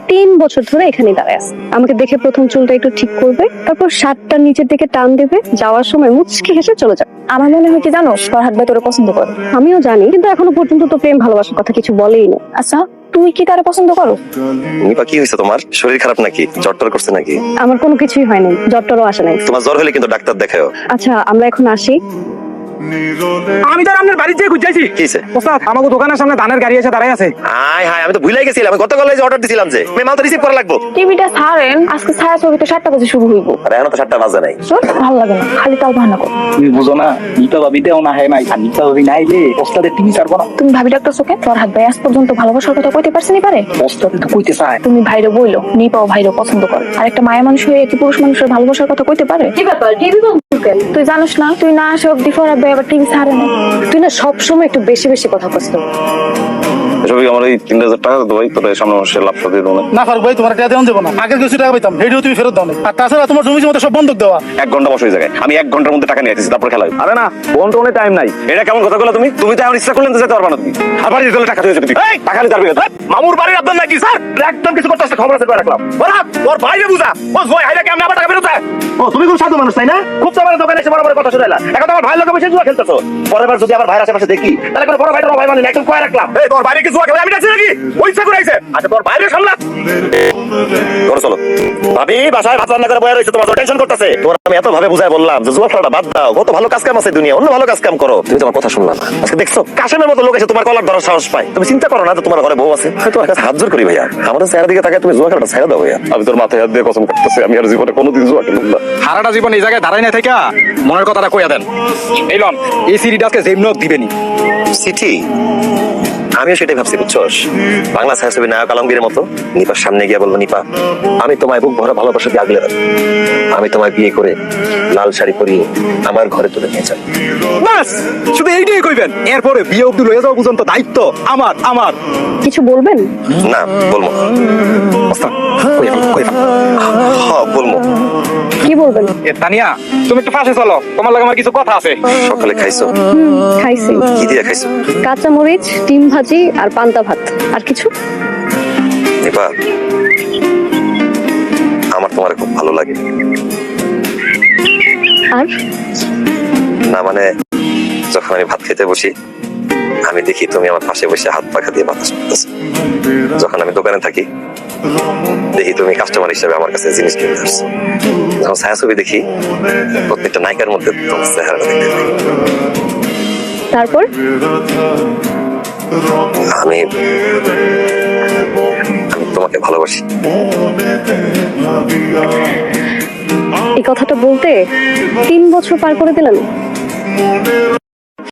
3 বছর ধরে এখানে দাঁড়ায় আছে। আমাকে দেখে প্রথম চুলটা একটু ঠিক করবে, তারপর শার্টটা নিচের দিকে টান দেবে, যাওয়ার সময় মুচকি হেসে চলে যাবে। আমার মনে হয় কি জানো, ফরহাদ ভাই তোরে পছন্দ করে। আমিও জানি, কিন্তু এখনো পর্যন্ত তো প্রেম ভালোবাসার কথা কিছু বলেই না। আচ্ছা, তুই কি তারে পছন্দ করো? নিপা কি হয়েছে তোমার? শরীর খারাপ নাকি? জ্বর টর করছে নাকি? আমার কোনো কিছুই হয়নি, জ্বরটারও আসে নাই। তোমার জ্বর হলে কিন্তু ডাক্তার দেখাও। আচ্ছা, আমরা এখন আসি। আমি তো আপনার বাড়িতে যেয়ে খুঁজছি। কি হয়েছে? ওস্তাদ, আমাকে দোকানের সামনে ধানের গাড়ি এসে দাঁড়ায় আছে। হাই হাই, আমি তো ভুলে গেছিলাম। আমি গতকাল যে অর্ডার দিছিলাম যে আমি মালটা রিসিভ করা লাগবে। টিভিটা ছাড়েন, আজকে ছায়া ছবি তো 7টা বাজে শুরু হইব। আর এখন তো 7টা বাজে নাই। চল, ভালো লাগে না, খালি তাও বাহানা কর। তুমি বুঝো না, নিপা ভাবিতেও না হয় নাই, আর নিপা ভাবি নাইলে ওস্তাদের টিভি ছাড়বো না। তুমি ভাবি ডাক্তার চোখে ফরহাদ ভাই আজ পর্যন্ত ভালোবাসার কথা কইতে পারছেনি পারে? ওস্তাদে তো কইতে চায়। তুমি ভাইরে বইলো, নিপাও ভাইরে পছন্দ করে। আর একটা মায়া মানুষ হয়ে কি পুরুষ মানুষের ভালোবাসার কথা কইতে পারে? কি ব্যাপার, টিভি বন্ধ কেন? তুই জানিস না, তুই না আসে অব্দি ফরহাদ ভাই আবার টিভি ছাড়ে না। তুই না সবসময় একটু বেশি বেশি কথা কইছ। এসবই আমার এই 3000 টাকা তো ভাই, তোর সামনে মাসে লাভ সাথে দেবো না। না ফারুক ভাই, তোমার টাকা দেওয়া দেবো না। আগের কিছু টাকা পেতাম, হেডিও তুমি ফেরত দাও না। আর তাছাড়া তোমার জমি জমাতে সব বন্ধক দেওয়া। 1 ঘন্টা বসে জায়গায় আমি 1 ঘন্টার মধ্যে টাকা নিয়ে আসছি, তারপর খেলা হবে। আরে না, ফোন টোনে টাইম নাই। এটা কেমন কথা বলো তুমি? তুমি তো এখন ইচ্ছা করলেন তো যেতে পারবা না তুমি। আবার দিতে টাকা দিয়ে যাবে। এই টাকা নিতে পারবি না? মামুর বাড়ির আপনার নাকি স্যার? একদম কিছু করতে খবর আছে করে রাখলাম। বলা তোর ভাইরে বুঝা, ও জয় হাইলে কেমনে আবার টাকা ফেরত দেয়? ও তুমি কোন সাধু মানুষ তাই না? খুব তো আমার দোকানে এসে বড় বড় কথা শুনাইলা। এখন তোমার ভাই লোক বসে জুয়া খেলতেছো। পরের বার যদি আমার ভাইয়ের আশেপাশে দেখি, তাহলে কোনো বড় ভাইটার ভাই মানে একদম কয় রাখলাম। এই তোর বাইরে কি জুয়া খেলে আমি দেখছি নাকি? ওই ইচ্ছা করে আইছে। আচ্ছা তোর বাইরে সামলা। ধরো চলো। ভাবি বাসায় ভাত রান্না করে বয়ে রইছে, তোমার টেনশন করতেছে। তোর আমি এত ভাবে বুঝায় বললাম যে জুয়া খেলাটা বাদ দাও। কত ভালো কাজ কাম আছে দুনিয়া, অন্য ভালো কাজ কাম করো। তুমি তোমার কথা শুনলা না। আজকে দেখছো কাশেমের মতো লোক এসে তোমার কলার ধরার সাহস পায়। তুমি চিন্তা করো না যে তোমার ঘরে বউ আছে। তোমার কাছে হাত জোর করি ভাইয়া, আমাদের চেহারা দিকে তাকায় তুমি জুয়া খেলাটা ছেড়ে দাও ভাইয়া। আমি তোর মাথায় হাত দিয়ে কসম করতেছি, আমি আর জীবনে কোনোদিন জুয়া খেলব না। সারাটা জীবন এই জায়গায় দাঁড়াই না থেকে মনের কথাটা কইয়া দেন। এই লন, এই সিডিটা আজকে যেমনক দিবেনি। সিটি আমিও সেটাই ভাবছি, বুঝছস? বাংলা ছায়াছবি নায়ক আলমগীরের মতো নিপার সামনে গিয়ে বললো, নিপা আমি তোমায় বুক ভরা ভালোবাসা দিয়ে আগলে রাখবো। আমি তোমায় বিয়ে করে লাল শাড়ি পরিয়ে আমার ঘরে তুলে নিয়ে যাবো। বাস, শুধু এইটাই কইবেন। এরপরে বিয়ে অব্দি লয়ে যাওয়া পর্যন্ত দায়িত্ব আমার আমার। কিছু বলবেন? না বলবো। ওস্তাদ, কইয়া ফেলো, কইয়া ফেলো। হ্যাঁ বলবো। কি বলবেন? এ তানিয়া, তুমি একটু পাশে চলো, তোমার লাগে আমার কিছু কথা আছে। সকালে খাইছো? খাইছি। কি দিয়ে খাইছো? কাঁচা মরিচ, ডিম ভাজি আর পান্তা ভাত। আর কিছু? নিপা আমার তোমার খুব ভালো লাগে। আর না মানে যখন আমি ভাত খেতে বসি, আমি দেখি তুমি আমার পাশে বসে হাত পাখা দিয়ে বাতাস করতেছো। যখন আমি দোকানে থাকি, দেখি তুমি কাস্টমার হিসেবে আমার কাছে জিনিস কিনতে আসছো। যখন ছায়াছবি দেখি, প্রত্যেকটা নায়িকার মধ্যে তোমার চেহারাটা দেখতে পাই। তারপর? আমি তোমাকে ভালোবাসি। এই কথাটা বলতে 3 বছর পার করে দিলাম।